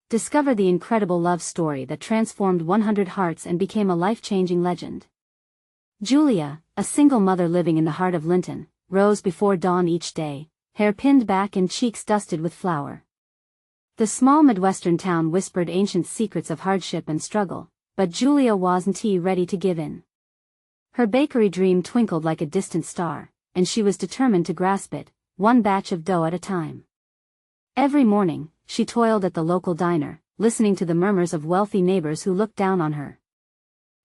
Discover the incredible love story that transformed 100 hearts and became a life-changing legend. Julia, a single mother living in the heart of Linton, rose before dawn each day, hair pinned back and cheeks dusted with flour. The small Midwestern town whispered ancient secrets of hardship and struggle, but Julia wasn't ready to give in. Her bakery dream twinkled like a distant star, and she was determined to grasp it, one batch of dough at a time. Every morning, she toiled at the local diner, listening to the murmurs of wealthy neighbors who looked down on her.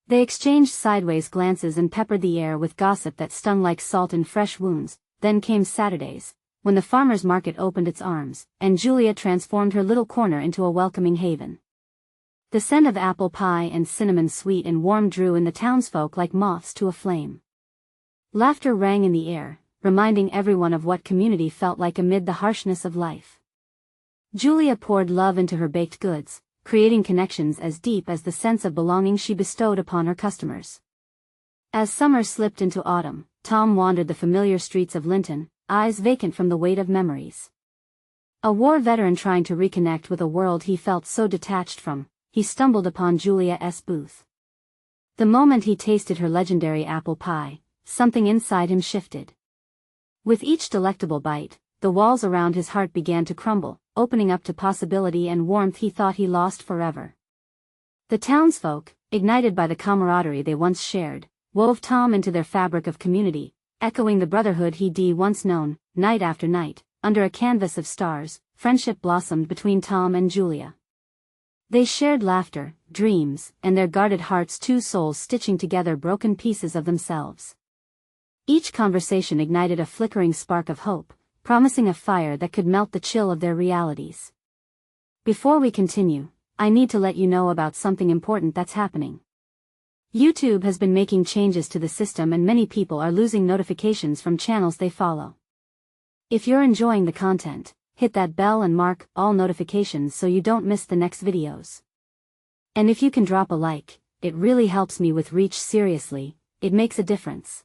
They exchanged sideways glances and peppered the air with gossip that stung like salt in fresh wounds. Then came Saturdays, when the farmer's market opened its arms, and Julia transformed her little corner into a welcoming haven. The scent of apple pie and cinnamon sweet and warm drew in the townsfolk like moths to a flame. Laughter rang in the air, reminding everyone of what community felt like amid the harshness of life. Julia poured love into her baked goods, creating connections as deep as the sense of belonging she bestowed upon her customers. As summer slipped into autumn, Tom wandered the familiar streets of Linton, eyes vacant from the weight of memories. A war veteran trying to reconnect with a world he felt so detached from, he stumbled upon Julia's booth. The moment he tasted her legendary apple pie, something inside him shifted. With each delectable bite, the walls around his heart began to crumble, opening up to possibility and warmth he thought he lost forever. The townsfolk, ignited by the camaraderie they once shared, wove Tom into their fabric of community, echoing the brotherhood he'd once known. Night after night, under a canvas of stars, friendship blossomed between Tom and Julia. They shared laughter, dreams, and their guarded hearts, two souls stitching together broken pieces of themselves. Each conversation ignited a flickering spark of hope, promising a fire that could melt the chill of their realities. Before we continue, I need to let you know about something important that's happening. YouTube has been making changes to the system and many people are losing notifications from channels they follow. If you're enjoying the content, hit that bell and mark all notifications so you don't miss the next videos. And if you can drop a like, it really helps me with reach. Seriously, it makes a difference.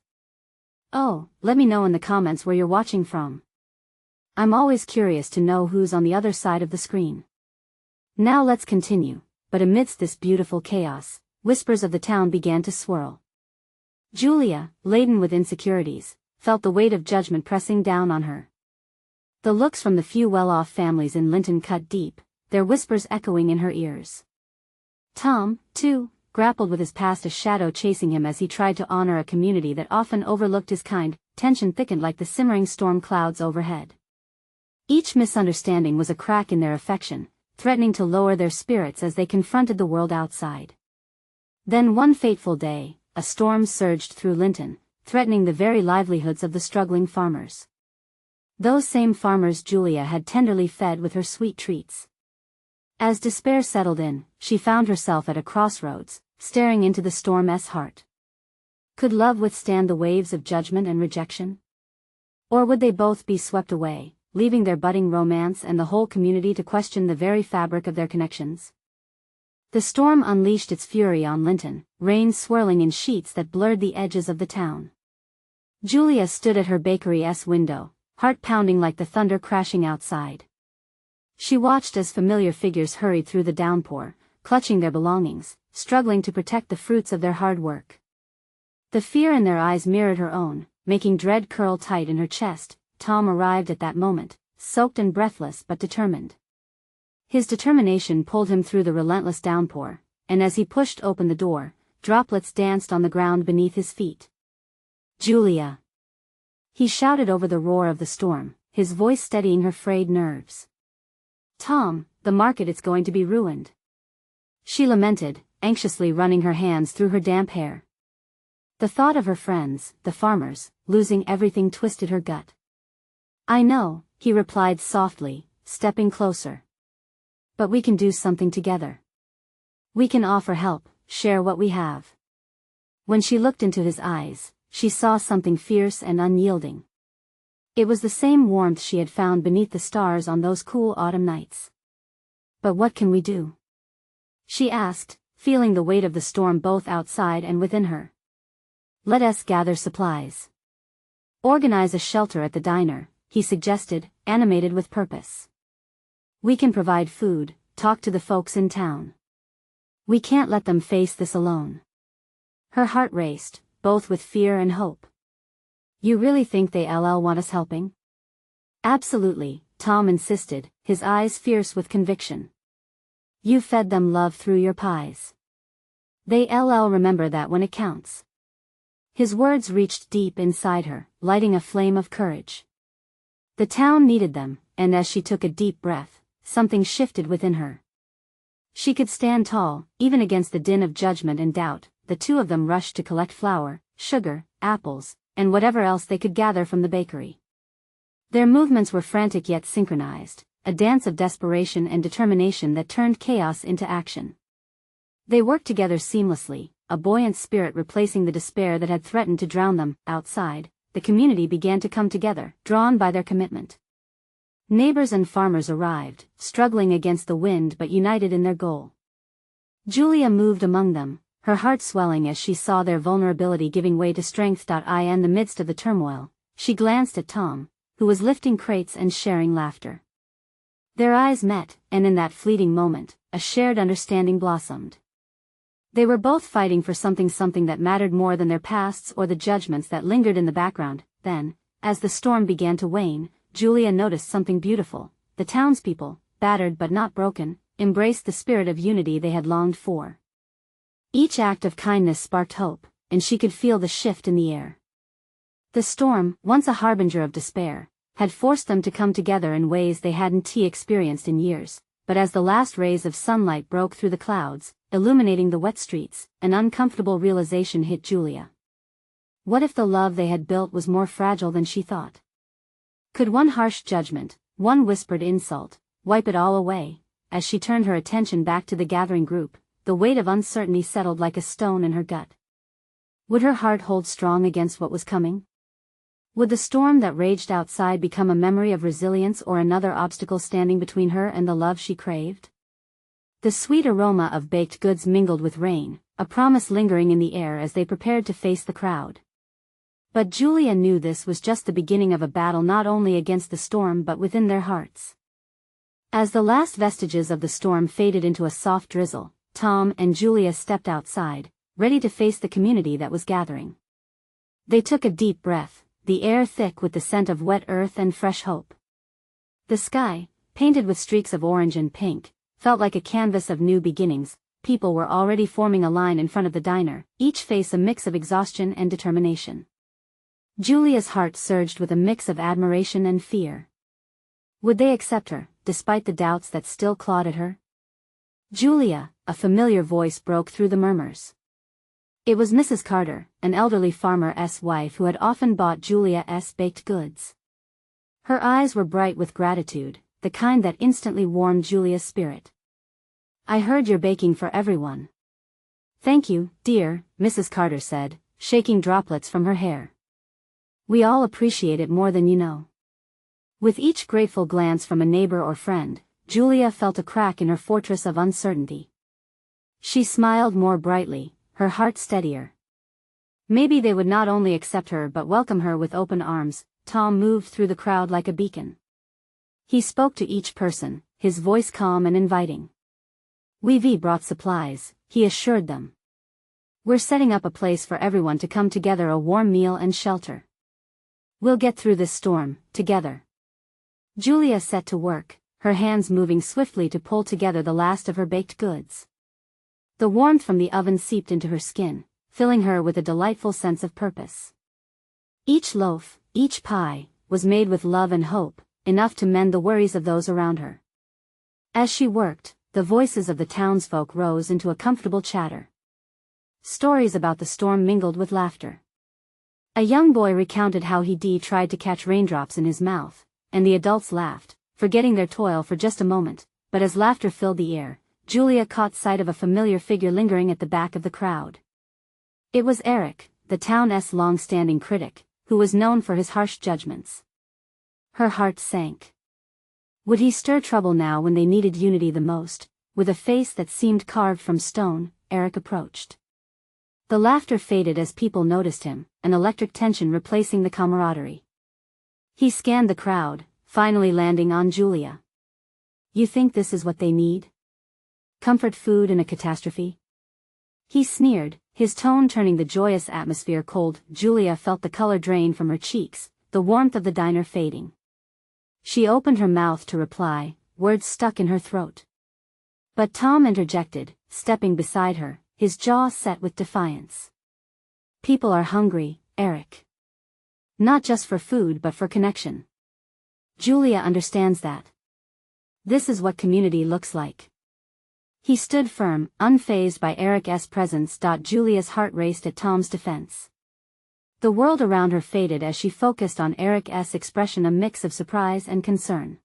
Oh, let me know in the comments where you're watching from. I'm always curious to know who's on the other side of the screen. Now let's continue, but amidst this beautiful chaos, whispers of the town began to swirl. Julia, laden with insecurities, felt the weight of judgment pressing down on her. The looks from the few well-off families in Linton cut deep, their whispers echoing in her ears. Tom, too, grappled with his past, a shadow chasing him as he tried to honor a community that often overlooked his kind. Tension thickened like the simmering storm clouds overhead. Each misunderstanding was a crack in their affection, threatening to lower their spirits as they confronted the world outside. Then one fateful day, a storm surged through Linton, threatening the very livelihoods of the struggling farmers. Those same farmers Julia had tenderly fed with her sweet treats. As despair settled in, she found herself at a crossroads, staring into the storm's heart. Could love withstand the waves of judgment and rejection? Or would they both be swept away, leaving their budding romance and the whole community to question the very fabric of their connections? The storm unleashed its fury on Linton, rain swirling in sheets that blurred the edges of the town. Julia stood at her bakery's window, heart pounding like the thunder crashing outside. She watched as familiar figures hurried through the downpour, clutching their belongings, struggling to protect the fruits of their hard work. The fear in their eyes mirrored her own, making dread curl tight in her chest. Tom arrived at that moment, soaked and breathless but determined. His determination pulled him through the relentless downpour, and as he pushed open the door, droplets danced on the ground beneath his feet. "Julia!" he shouted over the roar of the storm, his voice steadying her frayed nerves. "Tom, the market is going to be ruined," she lamented, anxiously running her hands through her damp hair. The thought of her friends, the farmers, losing everything twisted her gut. "I know," he replied softly, stepping closer. "But we can do something together. We can offer help, share what we have." When she looked into his eyes, she saw something fierce and unyielding. It was the same warmth she had found beneath the stars on those cool autumn nights. "But what can we do?" she asked, feeling the weight of the storm both outside and within her. "Let us gather supplies. Organize a shelter at the diner," he suggested, animated with purpose. "We can provide food, talk to the folks in town. We can't let them face this alone. Her heart raced, both with fear and hope. You really think they'll want us helping? Absolutely, Tom insisted, his eyes fierce with conviction. You fed them love through your pies. They'll remember that when it counts. His words reached deep inside her, lighting a flame of courage. The town needed them, and as she took a deep breath, something shifted within her. She could stand tall, even against the din of judgment and doubt. The two of them rushed to collect flour, sugar, apples, and whatever else they could gather from the bakery. Their movements were frantic yet synchronized, a dance of desperation and determination that turned chaos into action. They worked together seamlessly, a buoyant spirit replacing the despair that had threatened to drown them. Outside, the community began to come together, drawn by their commitment. Neighbors and farmers arrived, struggling against the wind but united in their goal. Julia moved among them, her heart swelling as she saw their vulnerability giving way to strength. In the midst of the turmoil, she glanced at Tom, who was lifting crates and sharing laughter. Their eyes met, and in that fleeting moment, a shared understanding blossomed. They were both fighting for something that mattered more than their pasts or the judgments that lingered in the background. Then, as the storm began to wane, Julia noticed something beautiful. The townspeople, battered but not broken, embraced the spirit of unity they had longed for. Each act of kindness sparked hope, and she could feel the shift in the air. The storm, once a harbinger of despair, had forced them to come together in ways they hadn't experienced in years, but as the last rays of sunlight broke through the clouds, illuminating the wet streets, an uncomfortable realization hit Julia. What if the love they had built was more fragile than she thought? Could one harsh judgment, one whispered insult, wipe it all away? As she turned her attention back to the gathering group, the weight of uncertainty settled like a stone in her gut. Would her heart hold strong against what was coming? Would the storm that raged outside become a memory of resilience or another obstacle standing between her and the love she craved? The sweet aroma of baked goods mingled with rain, a promise lingering in the air as they prepared to face the crowd. But Julia knew this was just the beginning of a battle not only against the storm but within their hearts. As the last vestiges of the storm faded into a soft drizzle, Tom and Julia stepped outside, ready to face the community that was gathering. They took a deep breath, the air thick with the scent of wet earth and fresh hope. The sky, painted with streaks of orange and pink, felt like a canvas of new beginnings. People were already forming a line in front of the diner, each face a mix of exhaustion and determination. Julia's heart surged with a mix of admiration and fear. Would they accept her, despite the doubts that still clawed at her? Julia, a familiar voice broke through the murmurs. It was Mrs. Carter, an elderly farmer's wife who had often bought Julia's baked goods. Her eyes were bright with gratitude, the kind that instantly warmed Julia's spirit. I heard you're baking for everyone. Thank you, dear, Mrs. Carter said, shaking droplets from her hair. We all appreciate it more than you know. With each grateful glance from a neighbor or friend, Julia felt a crack in her fortress of uncertainty. She smiled more brightly, her heart steadier. Maybe they would not only accept her but welcome her with open arms. Tom moved through the crowd like a beacon. He spoke to each person, his voice calm and inviting. We've brought supplies, he assured them. We're setting up a place for everyone to come together, a warm meal and shelter. We'll get through this storm, together. Julia set to work, her hands moving swiftly to pull together the last of her baked goods. The warmth from the oven seeped into her skin, filling her with a delightful sense of purpose. Each loaf, each pie, was made with love and hope, enough to mend the worries of those around her. As she worked, the voices of the townsfolk rose into a comfortable chatter. Stories about the storm mingled with laughter. A young boy recounted how he tried to catch raindrops in his mouth, and the adults laughed, forgetting their toil for just a moment. But as laughter filled the air, Julia caught sight of a familiar figure lingering at the back of the crowd. It was Eric, the town's long-standing critic, who was known for his harsh judgments. Her heart sank. Would he stir trouble now when they needed unity the most? With a face that seemed carved from stone, Eric approached. The laughter faded as people noticed him, an electric tension replacing the camaraderie. He scanned the crowd, finally landing on Julia. You think this is what they need? Comfort food in a catastrophe? He sneered, his tone turning the joyous atmosphere cold. Julia felt the color drain from her cheeks, the warmth of the diner fading. She opened her mouth to reply, words stuck in her throat. But Tom interjected, stepping beside her, his jaw set with defiance. People are hungry, Eric. Not just for food but for connection. Julia understands that. This is what community looks like. He stood firm, unfazed by Eric's presence. Julia's heart raced at Tom's defense. The world around her faded as she focused on Eric's expression, a mix of surprise and concern.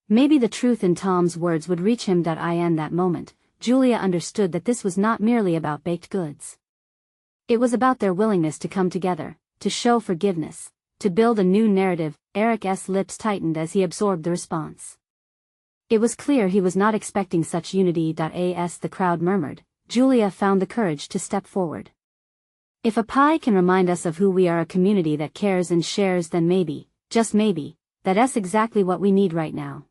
Maybe the truth in Tom's words would reach him. In that moment, Julia understood that this was not merely about baked goods. It was about their willingness to come together, to show forgiveness, to build a new narrative. Eric's lips tightened as he absorbed the response. It was clear he was not expecting such unity. As the crowd murmured, Julia found the courage to step forward. If a pie can remind us of who we are, a community that cares and shares, then maybe, just maybe, that's exactly what we need right now.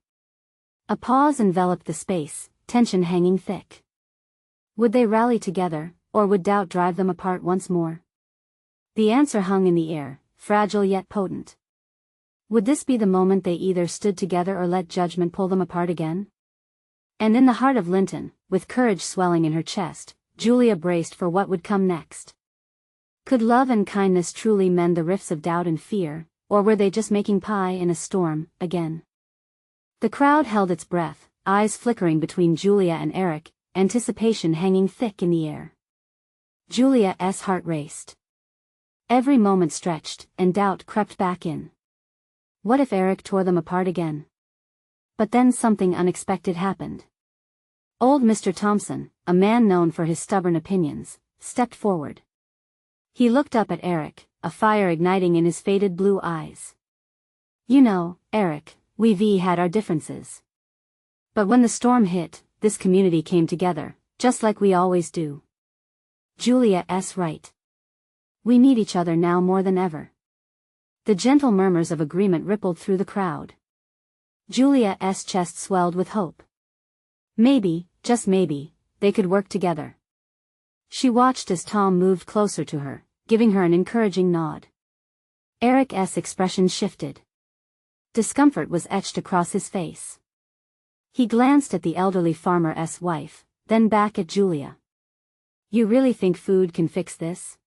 A pause enveloped the space, tension hanging thick. Would they rally together, or would doubt drive them apart once more? The answer hung in the air, fragile yet potent. Would this be the moment they either stood together or let judgment pull them apart again? And in the heart of Linton, with courage swelling in her chest, Julia braced for what would come next. Could love and kindness truly mend the rifts of doubt and fear, or were they just making pie in a storm, again? The crowd held its breath, eyes flickering between Julia and Eric, anticipation hanging thick in the air. Julia's heart raced. Every moment stretched, and doubt crept back in. What if Eric tore them apart again? But then something unexpected happened. Old Mr. Thompson, a man known for his stubborn opinions, stepped forward. He looked up at Eric, a fire igniting in his faded blue eyes. You know, Eric, we've had our differences. But when the storm hit, this community came together, just like we always do. Julia's right. We need each other now more than ever. The gentle murmurs of agreement rippled through the crowd. Julia's chest swelled with hope. Maybe, just maybe, they could work together. She watched as Tom moved closer to her, giving her an encouraging nod. Eric's expression shifted. Discomfort was etched across his face. He glanced at the elderly farmer's wife, then back at Julia. You really think food can fix this?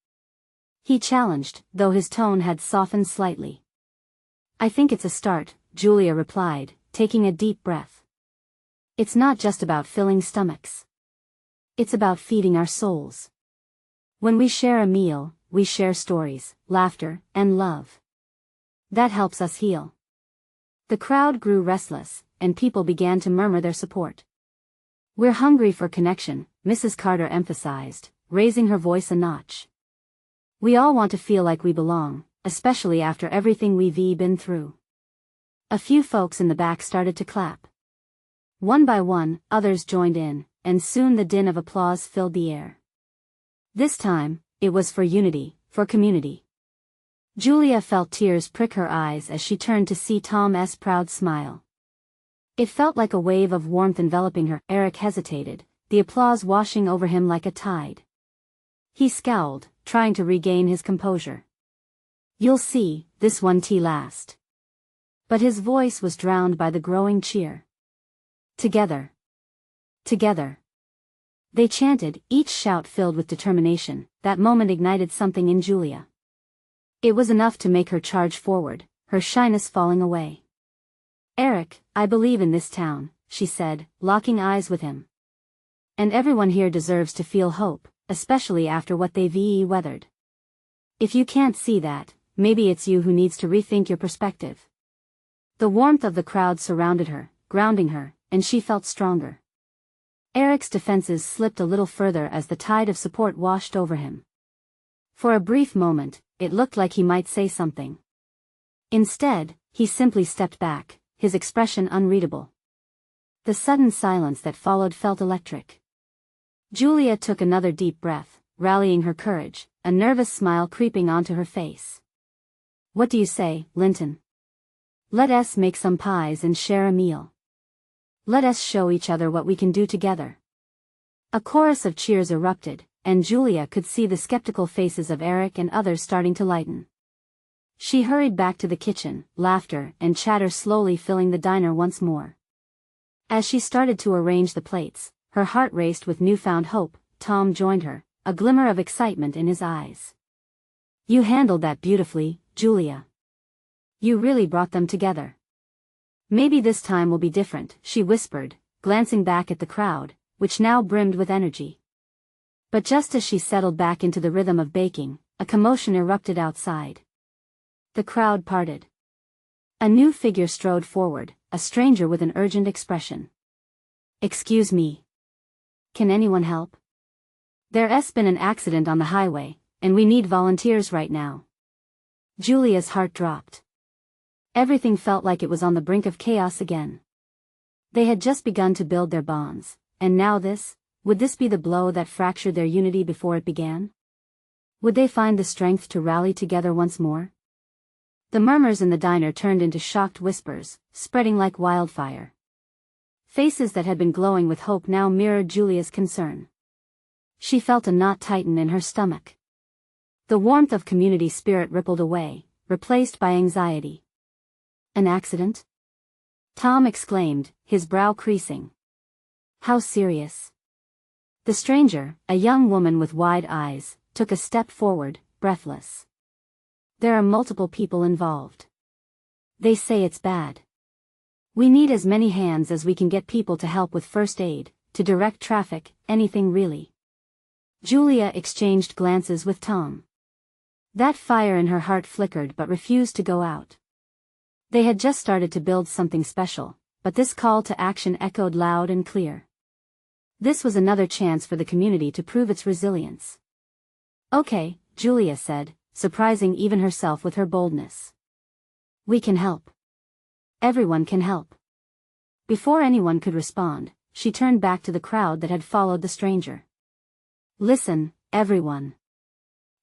He challenged, though his tone had softened slightly. I think it's a start, Julia replied, taking a deep breath. It's not just about filling stomachs. It's about feeding our souls. When we share a meal, we share stories, laughter, and love. That helps us heal. The crowd grew restless, and people began to murmur their support. We're hungry for connection, Mrs. Carter emphasized, raising her voice a notch. We all want to feel like we belong, especially after everything we've been through. A few folks in the back started to clap. One by one, others joined in, and soon the din of applause filled the air. This time, it was for unity, for community. Julia felt tears prick her eyes as she turned to see Tom's proud smile. It felt like a wave of warmth enveloping her. Eric hesitated, the applause washing over him like a tide. He scowled, trying to regain his composure. You'll see, this won't last. But his voice was drowned by the growing cheer. Together. Together. They chanted, each shout filled with determination. That moment ignited something in Julia. It was enough to make her charge forward, her shyness falling away. Eric, I believe in this town, she said, locking eyes with him. And everyone here deserves to feel hope, especially after what they've weathered. If you can't see that, maybe it's you who needs to rethink your perspective. The warmth of the crowd surrounded her, grounding her, and she felt stronger. Eric's defenses slipped a little further as the tide of support washed over him. For a brief moment, it looked like he might say something. Instead, he simply stepped back, his expression unreadable. The sudden silence that followed felt electric. Julia took another deep breath, rallying her courage, a nervous smile creeping onto her face. What do you say, Linton? Let us make some pies and share a meal. Let us show each other what we can do together. A chorus of cheers erupted, and Julia could see the skeptical faces of Eric and others starting to lighten. She hurried back to the kitchen, laughter and chatter slowly filling the diner once more. As she started to arrange the plates, her heart raced with newfound hope. Tom joined her, a glimmer of excitement in his eyes. "You handled that beautifully, Julia. You really brought them together. Maybe this time will be different," she whispered, glancing back at the crowd, which now brimmed with energy. But just as she settled back into the rhythm of baking, a commotion erupted outside. The crowd parted. A new figure strode forward, a stranger with an urgent expression. "Excuse me. Can anyone help? There's been an accident on the highway, and we need volunteers right now." Julia's heart dropped. Everything felt like it was on the brink of chaos again. They had just begun to build their bonds, and now would this be the blow that fractured their unity before it began? Would they find the strength to rally together once more? The murmurs in the diner turned into shocked whispers, spreading like wildfire. Faces that had been glowing with hope now mirrored Julia's concern. She felt a knot tighten in her stomach. The warmth of community spirit rippled away, replaced by anxiety. "An accident?" Tom exclaimed, his brow creasing. "How serious?" The stranger, a young woman with wide eyes, took a step forward, breathless. "There are multiple people involved. They say it's bad. We need as many hands as we can get, people to help with first aid, to direct traffic, anything really." Julia exchanged glances with Tom. That fire in her heart flickered but refused to go out. They had just started to build something special, but this call to action echoed loud and clear. This was another chance for the community to prove its resilience. "Okay," Julia said, surprising even herself with her boldness. "We can help. Everyone can help." Before anyone could respond, she turned back to the crowd that had followed the stranger. "Listen, everyone.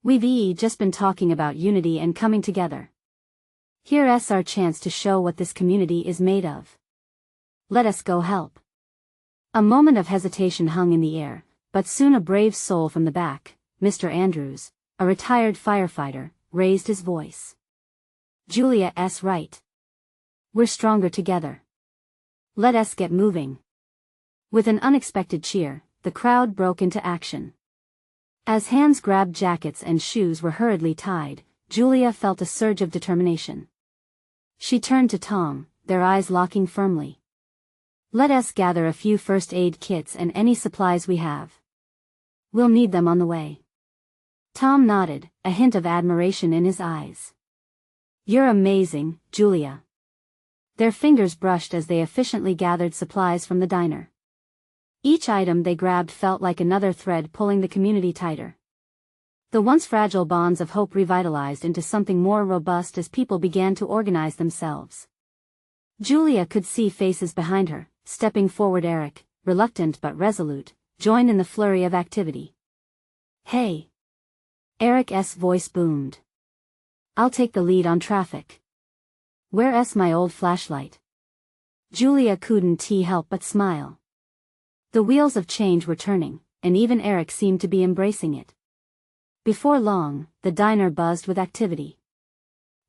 We've just been talking about unity and coming together. Here's our chance to show what this community is made of. Let us go help." A moment of hesitation hung in the air, but soon a brave soul from the back, Mr. Andrews, a retired firefighter, raised his voice. "Julia's right. We're stronger together. Let us get moving." With an unexpected cheer, the crowd broke into action. As hands grabbed jackets and shoes were hurriedly tied, Julia felt a surge of determination. She turned to Tom, their eyes locking firmly. "Let us gather a few first aid kits and any supplies we have. We'll need them on the way." Tom nodded, a hint of admiration in his eyes. "You're amazing, Julia." Their fingers brushed as they efficiently gathered supplies from the diner. Each item they grabbed felt like another thread pulling the community tighter. The once fragile bonds of hope revitalized into something more robust as people began to organize themselves. Julia could see faces behind her. Stepping forward, Eric, reluctant but resolute, joined in the flurry of activity. "Hey!" Eric's voice boomed. "I'll take the lead on traffic. Where's my old flashlight?" Julia couldn't help but smile. The wheels of change were turning, and even Eric seemed to be embracing it. Before long, the diner buzzed with activity.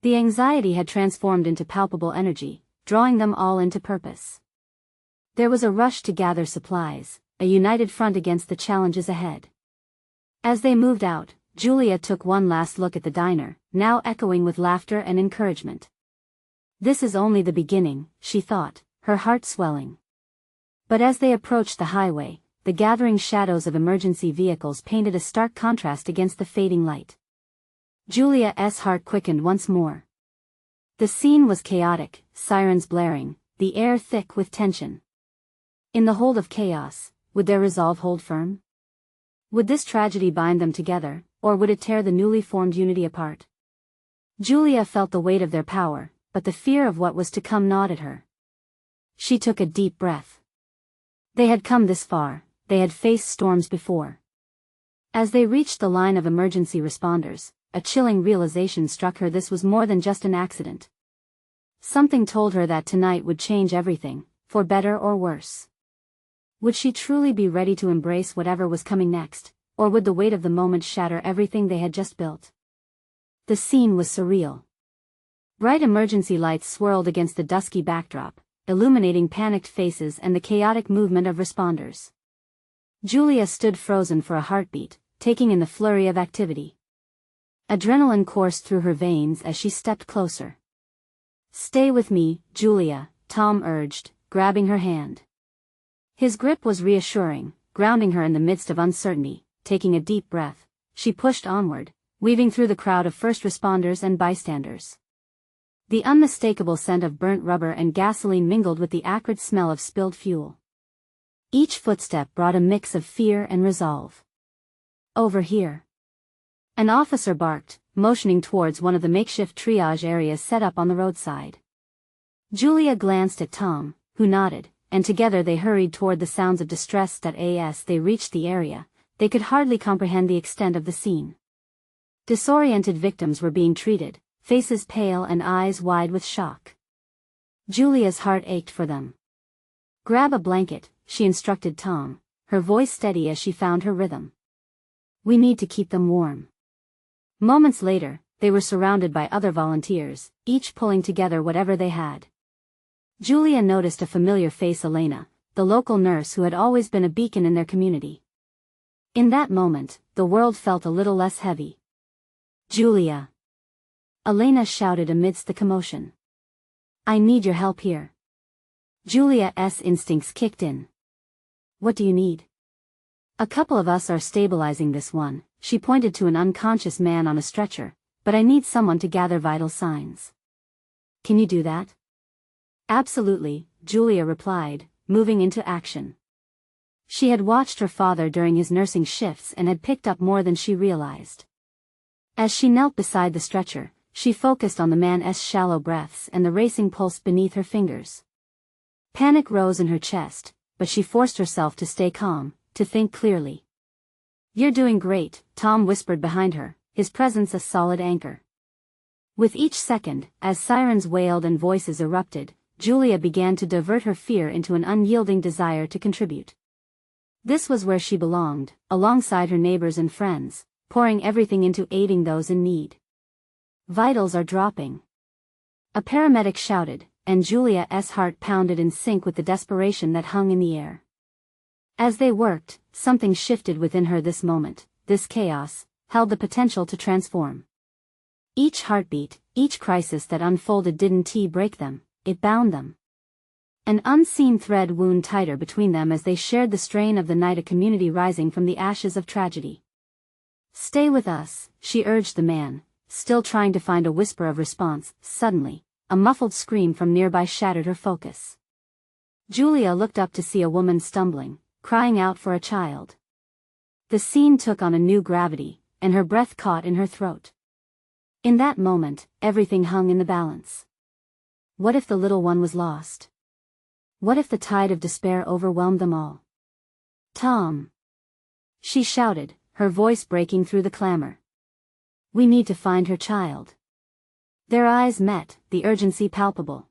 The anxiety had transformed into palpable energy, drawing them all into purpose. There was a rush to gather supplies, a united front against the challenges ahead. As they moved out, Julia took one last look at the diner, now echoing with laughter and encouragement. This is only the beginning, she thought, her heart swelling. But as they approached the highway, the gathering shadows of emergency vehicles painted a stark contrast against the fading light. Julia's heart quickened once more. The scene was chaotic, sirens blaring, the air thick with tension. In the hold of chaos, would their resolve hold firm? Would this tragedy bind them together, or would it tear the newly formed unity apart? Julia felt the weight of their power, but the fear of what was to come gnawed at her. She took a deep breath. They had come this far, they had faced storms before. As they reached the line of emergency responders, a chilling realization struck her: this was more than just an accident. Something told her that tonight would change everything, for better or worse. Would she truly be ready to embrace whatever was coming next, or would the weight of the moment shatter everything they had just built? The scene was surreal. Bright emergency lights swirled against the dusky backdrop, illuminating panicked faces and the chaotic movement of responders. Julia stood frozen for a heartbeat, taking in the flurry of activity. Adrenaline coursed through her veins as she stepped closer. "Stay with me, Julia," Tom urged, grabbing her hand. His grip was reassuring, grounding her in the midst of uncertainty. Taking a deep breath, she pushed onward, weaving through the crowd of first responders and bystanders. The unmistakable scent of burnt rubber and gasoline mingled with the acrid smell of spilled fuel. Each footstep brought a mix of fear and resolve. "Over here." An officer barked, motioning towards one of the makeshift triage areas set up on the roadside. Julia glanced at Tom, who nodded, and together they hurried toward the sounds of distress. As they reached the area, they could hardly comprehend the extent of the scene. Disoriented victims were being treated, faces pale and eyes wide with shock. Julia's heart ached for them. "Grab a blanket," she instructed Tom, her voice steady as she found her rhythm. "We need to keep them warm." Moments later, they were surrounded by other volunteers, each pulling together whatever they had. Julia noticed a familiar face: Elena, the local nurse who had always been a beacon in their community. In that moment, the world felt a little less heavy. "Julia!" Elena shouted amidst the commotion. "I need your help here." Julia's instincts kicked in. "What do you need?" "A couple of us are stabilizing this one," she pointed to an unconscious man on a stretcher, "but I need someone to gather vital signs." "Can you do that?" "Absolutely," Julia replied, moving into action. She had watched her father during his nursing shifts and had picked up more than she realized. As she knelt beside the stretcher, she focused on the man's shallow breaths and the racing pulse beneath her fingers. Panic rose in her chest, but she forced herself to stay calm, to think clearly. "You're doing great," Tom whispered behind her, his presence a solid anchor. With each second, as sirens wailed and voices erupted, Julia began to divert her fear into an unyielding desire to contribute. This was where she belonged, alongside her neighbors and friends, pouring everything into aiding those in need. "Vitals are dropping," a paramedic shouted, and Julia's heart pounded in sync with the desperation that hung in the air. As they worked, something shifted within her. This moment, this chaos, held the potential to transform. Each heartbeat, each crisis that unfolded didn't break them, it bound them. An unseen thread wound tighter between them as they shared the strain of the night, a community rising from the ashes of tragedy. "Stay with us," she urged the man, still trying to find a whisper of response. Suddenly, a muffled scream from nearby shattered her focus. Julia looked up to see a woman stumbling, crying out for a child. The scene took on a new gravity, and her breath caught in her throat. In that moment, everything hung in the balance. What if the little one was lost? What if the tide of despair overwhelmed them all? "Tom!" she shouted, her voice breaking through the clamor. "We need to find her child." Their eyes met, the urgency palpable.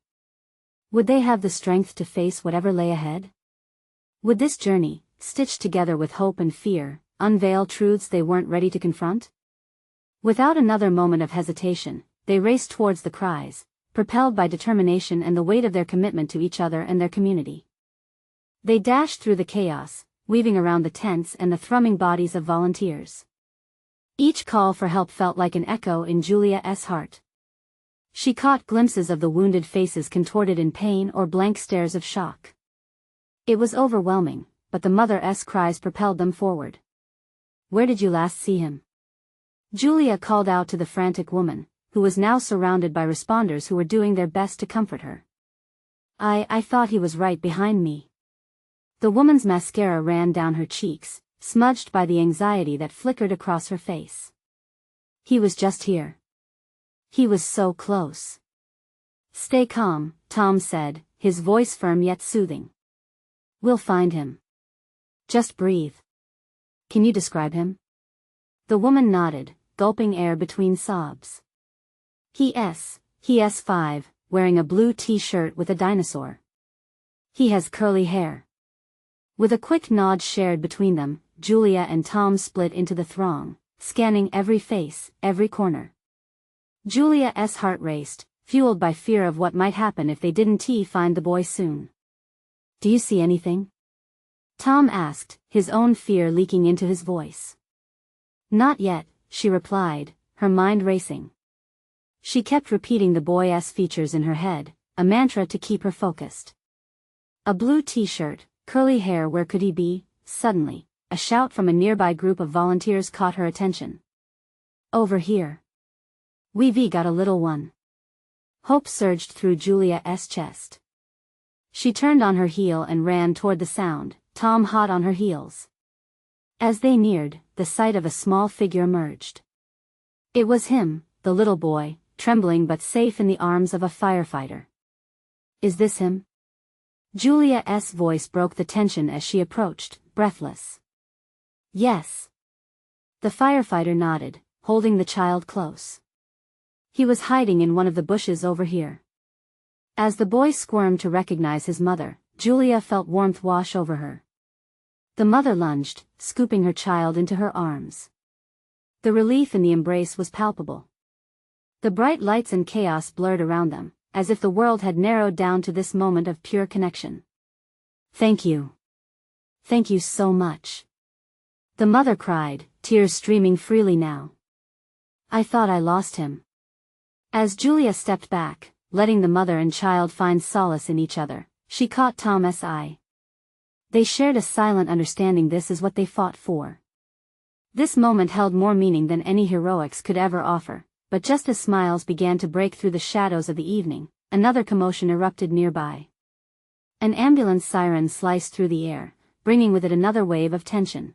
Would they have the strength to face whatever lay ahead? Would this journey, stitched together with hope and fear, unveil truths they weren't ready to confront? Without another moment of hesitation, they raced towards the cries, propelled by determination and the weight of their commitment to each other and their community. They dashed through the chaos, weaving around the tents and the thrumming bodies of volunteers. Each call for help felt like an echo in Julia's heart. She caught glimpses of the wounded faces contorted in pain or blank stares of shock. It was overwhelming, but the mother's cries propelled them forward. "Where did you last see him?" Julia called out to the frantic woman, who was now surrounded by responders who were doing their best to comfort her. I thought he was right behind me." The woman's mascara ran down her cheeks, smudged by the anxiety that flickered across her face. "He was just here. He was so close." "Stay calm," Tom said, his voice firm yet soothing. "We'll find him. Just breathe." "Can you describe him?" The woman nodded, gulping air between sobs. He's 5, wearing a blue t-shirt with a dinosaur. He has curly hair. With a quick nod shared between them, Julia and Tom split into the throng, scanning every face, every corner. Julia's heart raced, fueled by fear of what might happen if they didn't find the boy soon. "Do you see anything?" Tom asked, his own fear leaking into his voice. "Not yet," she replied, her mind racing. She kept repeating the boy's features in her head, a mantra to keep her focused. A blue t-shirt, curly hair, where could he be? Suddenly, a shout from a nearby group of volunteers caught her attention. "Over here. We've got a little one." Hope surged through Julia's chest. She turned on her heel and ran toward the sound, Tom hot on her heels. As they neared, the sight of a small figure emerged. It was him, the little boy, trembling but safe in the arms of a firefighter. "Is this him?" Julia's voice broke the tension as she approached, breathless. "Yes." The firefighter nodded, holding the child close. "He was hiding in one of the bushes over here." As the boy squirmed to recognize his mother, Julia felt warmth wash over her. The mother lunged, scooping her child into her arms. The relief in the embrace was palpable. The bright lights and chaos blurred around them, as if the world had narrowed down to this moment of pure connection. "Thank you. Thank you so much," the mother cried, tears streaming freely now. "I thought I lost him." As Julia stepped back, letting the mother and child find solace in each other, she caught Tom's eye. They shared a silent understanding this is what they fought for. This moment held more meaning than any heroics could ever offer, but just as smiles began to break through the shadows of the evening, another commotion erupted nearby. An ambulance siren sliced through the air, bringing with it another wave of tension.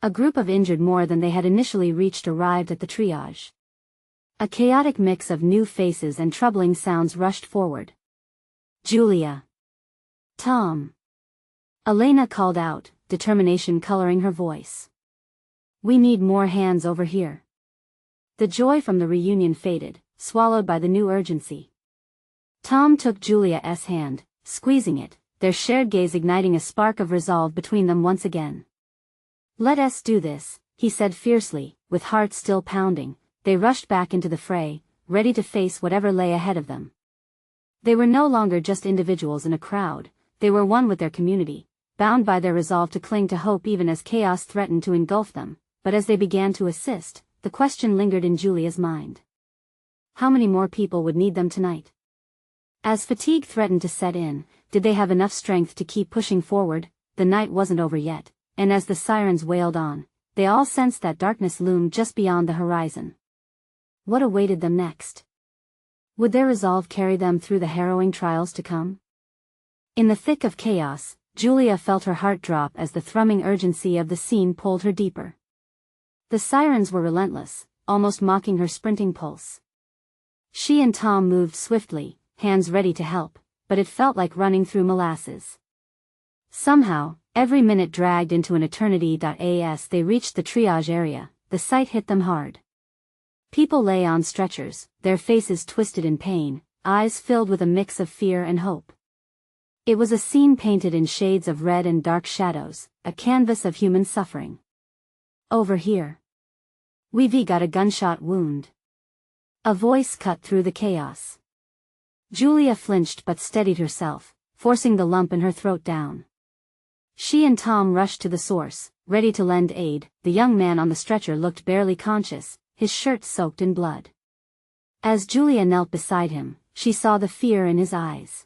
A group of injured more than they had initially reached arrived at the triage. A chaotic mix of new faces and troubling sounds rushed forward. "Julia!" "Tom!" Elena called out, determination coloring her voice. "We need more hands over here." The joy from the reunion faded, swallowed by the new urgency. Tom took Julia's hand, squeezing it, their shared gaze igniting a spark of resolve between them once again. "Let us do this," he said fiercely, with hearts still pounding. They rushed back into the fray, ready to face whatever lay ahead of them. They were no longer just individuals in a crowd, they were one with their community, bound by their resolve to cling to hope even as chaos threatened to engulf them. But as they began to assist, the question lingered in Julia's mind. How many more people would need them tonight? As fatigue threatened to set in, did they have enough strength to keep pushing forward? The night wasn't over yet, and as the sirens wailed on, they all sensed that darkness loomed just beyond the horizon. What awaited them next? Would their resolve carry them through the harrowing trials to come? In the thick of chaos, Julia felt her heart drop as the thrumming urgency of the scene pulled her deeper. The sirens were relentless, almost mocking her sprinting pulse. She and Tom moved swiftly, hands ready to help, but it felt like running through molasses. Somehow, every minute dragged into an eternity. As they reached the triage area, the sight hit them hard. People lay on stretchers, their faces twisted in pain, eyes filled with a mix of fear and hope. It was a scene painted in shades of red and dark shadows, a canvas of human suffering. "Over here. We've got a gunshot wound." A voice cut through the chaos. Julia flinched but steadied herself, forcing the lump in her throat down. She and Tom rushed to the source, ready to lend aid. The young man on the stretcher looked barely conscious, his shirt soaked in blood. As Julia knelt beside him, she saw the fear in his eyes.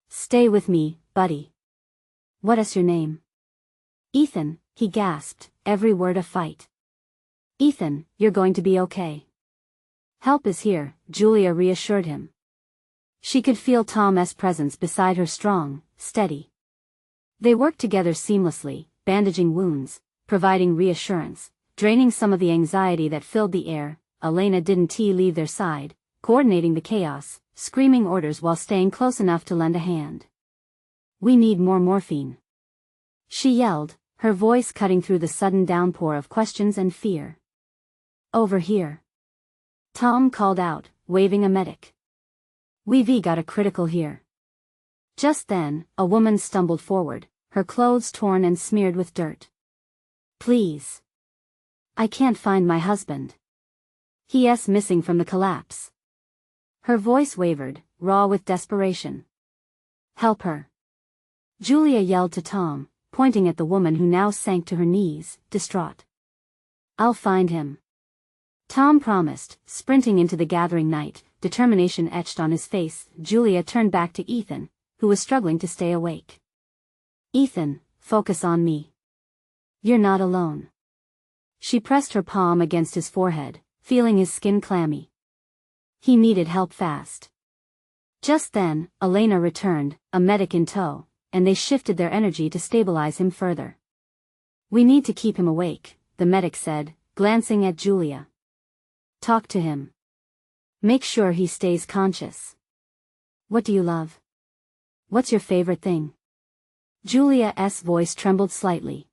"Stay with me, buddy." "What's your name?" "Ethan," he gasped, every word a fight. "Ethan, you're going to be okay. Help is here," Julia reassured him. She could feel Tom's presence beside her, strong, steady. They worked together seamlessly, bandaging wounds, providing reassurance, draining some of the anxiety that filled the air. Elena didn't leave their side, coordinating the chaos, screaming orders while staying close enough to lend a hand. "We need more morphine," she yelled, her voice cutting through the sudden downpour of questions and fear. "Over here," Tom called out, waving a medic. "We've got a critical here." Just then, a woman stumbled forward, her clothes torn and smeared with dirt. "Please. I can't find my husband. He's missing from the collapse." Her voice wavered, raw with desperation. "Help her." Julia yelled to Tom, pointing at the woman who now sank to her knees, distraught. "I'll find him," Tom promised, sprinting into the gathering night, determination etched on his face. Julia turned back to Ethan, who was struggling to stay awake. "Ethan, focus on me. You're not alone." She pressed her palm against his forehead, feeling his skin clammy. He needed help fast. Just then, Elena returned, a medic in tow, and they shifted their energy to stabilize him further. "We need to keep him awake," the medic said, glancing at Julia. "Talk to him. Make sure he stays conscious. What do you love? What's your favorite thing?" Julia's voice trembled slightly.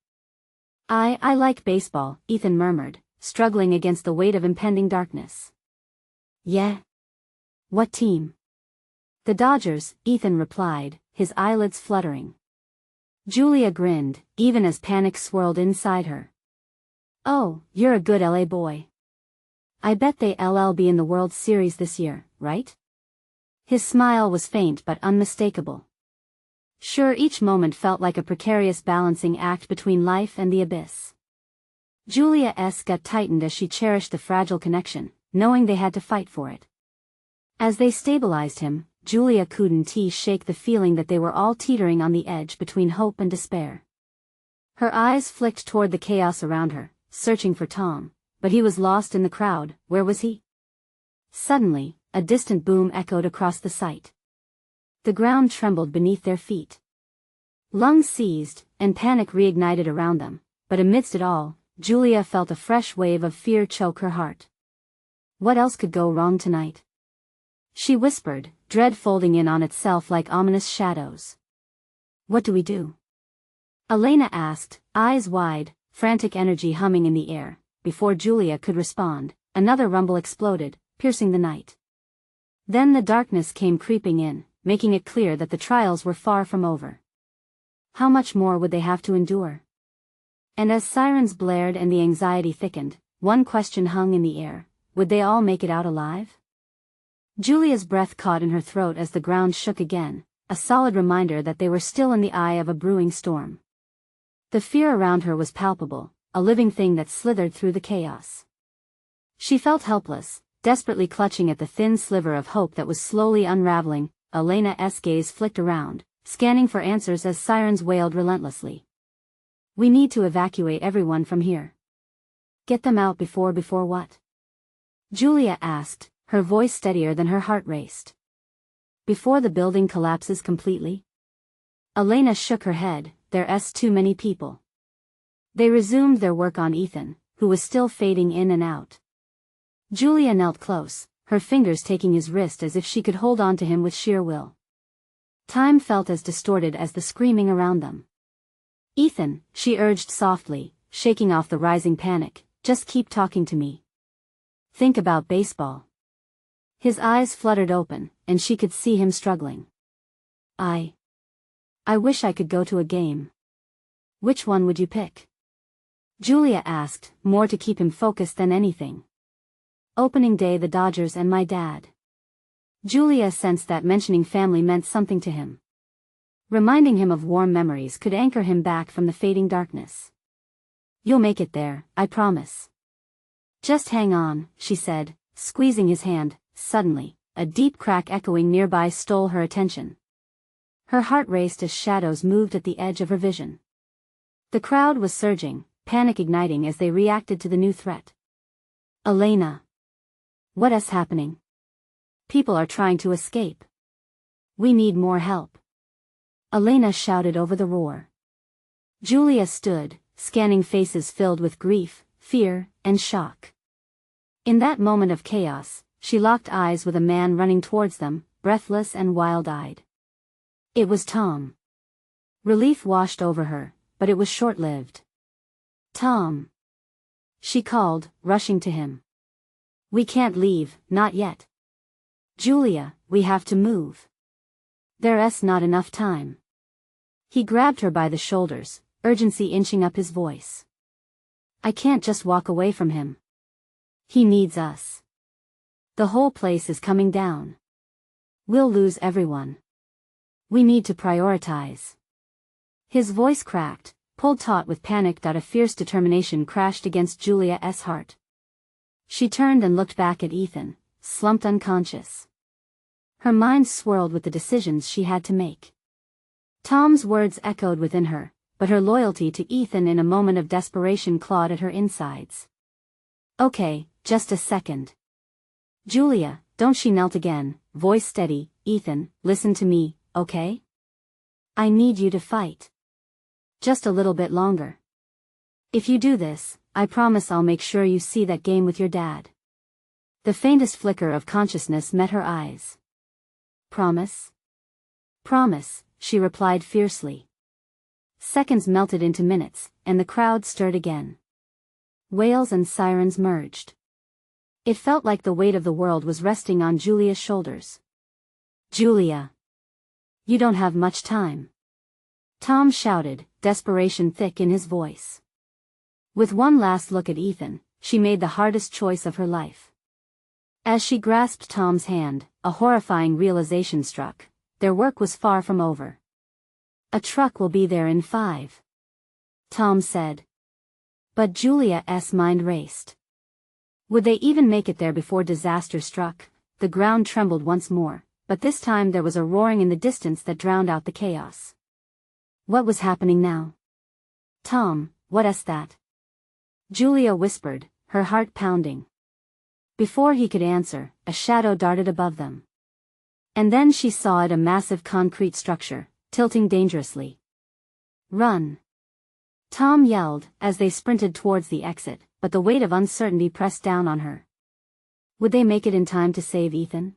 I like baseball," Ethan murmured, struggling against the weight of impending darkness. "Yeah? What team?" "The Dodgers," Ethan replied, his eyelids fluttering. Julia grinned, even as panic swirled inside her. "Oh, you're a good LA boy. I bet they'll be in the World Series this year, right?" His smile was faint but unmistakable. Sure, each moment felt like a precarious balancing act between life and the abyss. Julia's gut tightened as she cherished the fragile connection, knowing they had to fight for it. As they stabilized him, Julia couldn't shake the feeling that they were all teetering on the edge between hope and despair. Her eyes flicked toward the chaos around her, searching for Tom, but he was lost in the crowd. Where was he? Suddenly, a distant boom echoed across the site. The ground trembled beneath their feet. Lungs seized, and panic reignited around them, but amidst it all, Julia felt a fresh wave of fear choke her heart. What else could go wrong tonight? She whispered, dread folding in on itself like ominous shadows. "What do we do?" Elena asked, eyes wide, frantic energy humming in the air. Before Julia could respond, another rumble exploded, piercing the night. Then the darkness came creeping in, making it clear that the trials were far from over. How much more would they have to endure? And as sirens blared and the anxiety thickened, one question hung in the air: would they all make it out alive? Julia's breath caught in her throat as the ground shook again, a solid reminder that they were still in the eye of a brewing storm. The fear around her was palpable, a living thing that slithered through the chaos. She felt helpless, desperately clutching at the thin sliver of hope that was slowly unraveling. Elena's gaze flicked around, scanning for answers as sirens wailed relentlessly. "We need to evacuate everyone from here." "Get them out before what?" Julia asked, her voice steadier than her heart raced. "Before the building collapses completely?" Elena shook her head. "There's too many people." They resumed their work on Ethan, who was still fading in and out. Julia knelt close, her fingers taking his wrist as if she could hold on to him with sheer will. Time felt as distorted as the screaming around them. "Ethan," she urged softly, shaking off the rising panic, "just keep talking to me. Think about baseball." His eyes fluttered open, and she could see him struggling. I wish I could go to a game." "Which one would you pick?" Julia asked, more to keep him focused than anything. "Opening day, the Dodgers and my dad." Julia sensed that mentioning family meant something to him. Reminding him of warm memories could anchor him back from the fading darkness. "You'll make it there, I promise. Just hang on," she said, squeezing his hand. Suddenly, a deep crack echoing nearby stole her attention. Her heart raced as shadows moved at the edge of her vision. The crowd was surging, panic igniting as they reacted to the new threat. "Elena! What's happening? People are trying to escape. We need more help." Elena shouted over the roar. Julia stood, scanning faces filled with grief, fear, and shock. In that moment of chaos, she locked eyes with a man running towards them, breathless and wild-eyed. It was Tom. Relief washed over her, but it was short-lived. "Tom!" she called, rushing to him. "We can't leave, not yet. Julia, we have to move. There's not enough time." He grabbed her by the shoulders, urgency inching up his voice. I can't just walk away from him. He needs us. The whole place is coming down. We'll lose everyone. We need to prioritize. His voice cracked, pulled taut with panic. A fierce determination crashed against Julia's heart. She turned and looked back at Ethan, slumped unconscious. Her mind swirled with the decisions she had to make. Tom's words echoed within her, but her loyalty to Ethan in a moment of desperation clawed at her insides. Okay, just a second. Julia, don't. She knelt again, voice steady. Ethan, listen to me, okay? I need you to fight. Just a little bit longer. If you do this, I promise I'll make sure you see that game with your dad. The faintest flicker of consciousness met her eyes. Promise? Promise, she replied fiercely. Seconds melted into minutes, and the crowd stirred again. Wails and sirens merged. It felt like the weight of the world was resting on Julia's shoulders. Julia! You don't have much time. Tom shouted, desperation thick in his voice. With one last look at Ethan, she made the hardest choice of her life. As she grasped Tom's hand, a horrifying realization struck. Their work was far from over. A truck will be there in 5. Tom said. But Julia's mind raced. Would they even make it there before disaster struck? The ground trembled once more, but this time there was a roaring in the distance that drowned out the chaos. What was happening now? Tom, what's that? Julia whispered, her heart pounding. Before he could answer, a shadow darted above them. And then she saw it, a massive concrete structure, tilting dangerously. Run! Tom yelled, as they sprinted towards the exit, but the weight of uncertainty pressed down on her. Would they make it in time to save Ethan?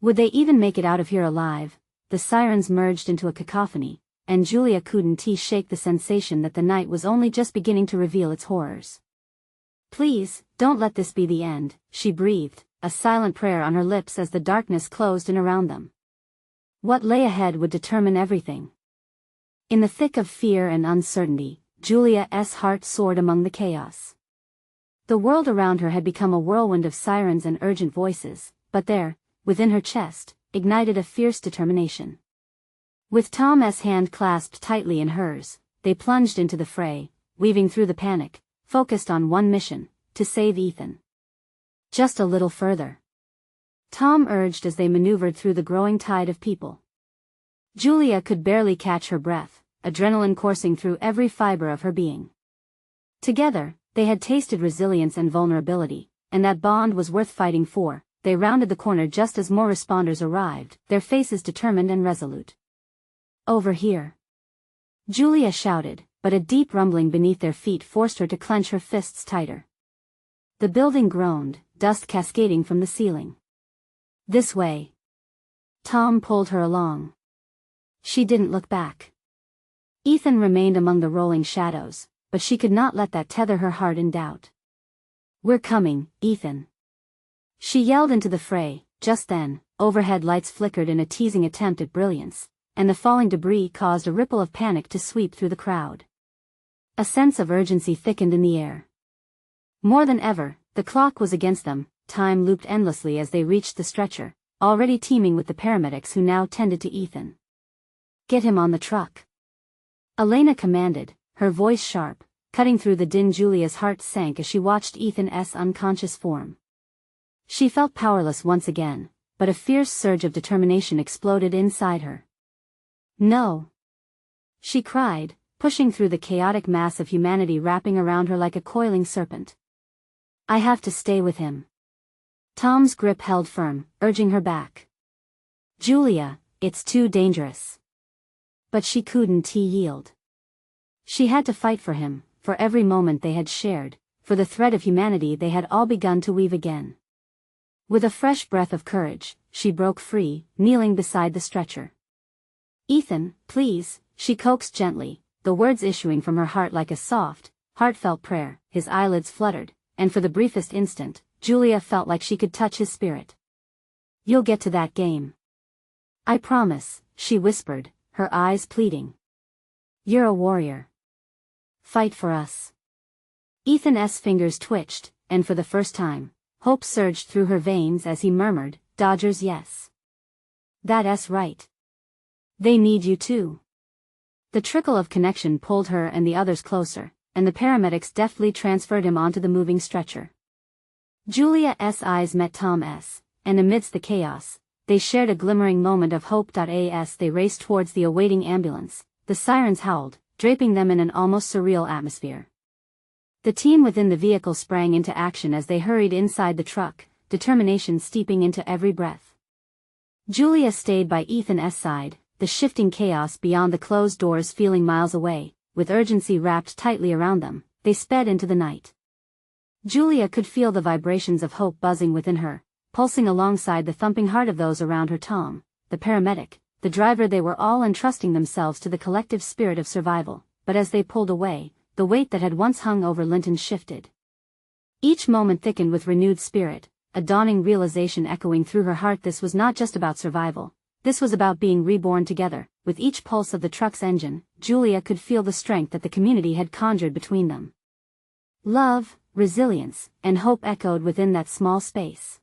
Would they even make it out of here alive? The sirens merged into a cacophony, and Julia couldn't shake the sensation that the night was only just beginning to reveal its horrors. Please, don't let this be the end, she breathed, a silent prayer on her lips as the darkness closed in around them. What lay ahead would determine everything. In the thick of fear and uncertainty, Julia's heart soared among the chaos. The world around her had become a whirlwind of sirens and urgent voices, but there, within her chest, ignited a fierce determination. With Tom's hand clasped tightly in hers, they plunged into the fray, weaving through the panic, focused on one mission, to save Ethan. Just a little further. Tom urged as they maneuvered through the growing tide of people. Julia could barely catch her breath, adrenaline coursing through every fiber of her being. Together, they had tasted resilience and vulnerability, and that bond was worth fighting for. They rounded the corner just as more responders arrived, their faces determined and resolute. Over here! Julia shouted, but a deep rumbling beneath their feet forced her to clench her fists tighter. The building groaned, dust cascading from the ceiling. This way! Tom pulled her along. She didn't look back. Ethan remained among the rolling shadows, but she could not let that tether her heart in doubt. We're coming, Ethan. She yelled into the fray. Just then, overhead lights flickered in a teasing attempt at brilliance, and the falling debris caused a ripple of panic to sweep through the crowd. A sense of urgency thickened in the air. More than ever, the clock was against them. Time looped endlessly as they reached the stretcher, already teeming with the paramedics who now tended to Ethan. Get him on the truck. Elena commanded, her voice sharp, cutting through the din. Julia's heart sank as she watched Ethan's unconscious form. She felt powerless once again, but a fierce surge of determination exploded inside her. No! She cried, pushing through the chaotic mass of humanity wrapping around her like a coiling serpent. I have to stay with him. Tom's grip held firm, urging her back. Julia, it's too dangerous. But she couldn't yield. She had to fight for him, for every moment they had shared, for the thread of humanity they had all begun to weave again. With a fresh breath of courage, she broke free, kneeling beside the stretcher. Ethan, please, she coaxed gently, the words issuing from her heart like a soft, heartfelt prayer. His eyelids fluttered, and for the briefest instant, Julia felt like she could touch his spirit. You'll get to that game. I promise, she whispered, her eyes pleading. You're a warrior. Fight for us. Ethan's fingers twitched, and for the first time, hope surged through her veins as he murmured, "Dodgers, yes. That's right. They need you too." The trickle of connection pulled her and the others closer, and the paramedics deftly transferred him onto the moving stretcher. Julia's eyes met Tom's, and amidst the chaos, they shared a glimmering moment of hope. As they raced towards the awaiting ambulance, the sirens howled, draping them in an almost surreal atmosphere. The team within the vehicle sprang into action as they hurried inside the truck, determination steeping into every breath. Julia stayed by Ethan's side, the shifting chaos beyond the closed doors feeling miles away. With urgency wrapped tightly around them, they sped into the night. Julia could feel the vibrations of hope buzzing within her, pulsing alongside the thumping heart of those around her. Tom, the paramedic, the driver, they were all entrusting themselves to the collective spirit of survival, but as they pulled away, the weight that had once hung over Linton shifted. Each moment thickened with renewed spirit, a dawning realization echoing through her heart. This was not just about survival, this was about being reborn together. With each pulse of the truck's engine, Julia could feel the strength that the community had conjured between them. Love, resilience, and hope echoed within that small space.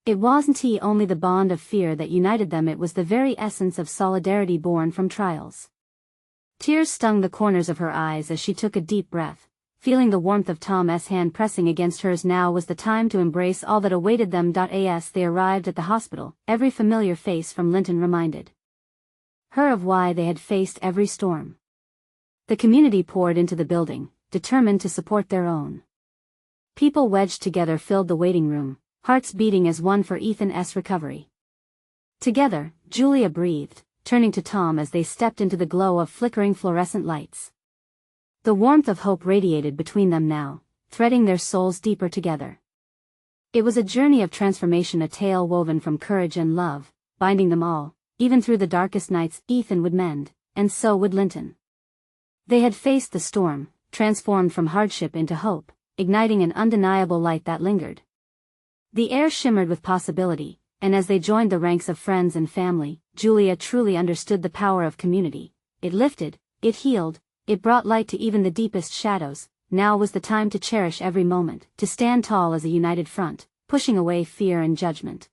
It wasn't only the bond of fear that united them, it was the very essence of solidarity born from trials. Tears stung the corners of her eyes as she took a deep breath, feeling the warmth of Tom's hand pressing against hers. Now was the time to embrace all that awaited them. As they arrived at the hospital, every familiar face from Linton reminded her of why they had faced every storm. The community poured into the building, determined to support their own. People wedged together filled the waiting room, hearts beating as one for Ethan's recovery. Together, Julia breathed, turning to Tom as they stepped into the glow of flickering fluorescent lights. The warmth of hope radiated between them now, threading their souls deeper together. It was a journey of transformation, a tale woven from courage and love, binding them all. Even through the darkest nights, Ethan would mend, and so would Linton. They had faced the storm, transformed from hardship into hope, igniting an undeniable light that lingered. The air shimmered with possibility, and as they joined the ranks of friends and family, Julia truly understood the power of community. It lifted, it healed, it brought light to even the deepest shadows. Now was the time to cherish every moment, to stand tall as a united front, pushing away fear and judgment.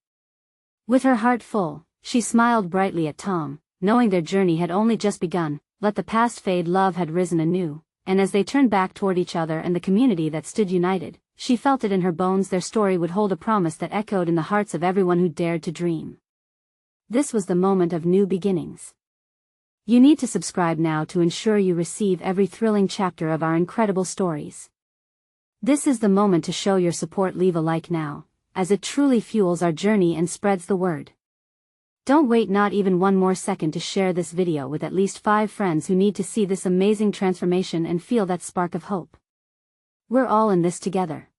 With her heart full, she smiled brightly at Tom, knowing their journey had only just begun. Let the past fade, love had risen anew, and as they turned back toward each other and the community that stood united, she felt it in her bones. Their story would hold a promise that echoed in the hearts of everyone who dared to dream. This was the moment of new beginnings. You need to subscribe now to ensure you receive every thrilling chapter of our incredible stories. This is the moment to show your support. Leave a like now, as it truly fuels our journey and spreads the word. Don't wait not even one more second to share this video with at least 5 friends who need to see this amazing transformation and feel that spark of hope. We're all in this together.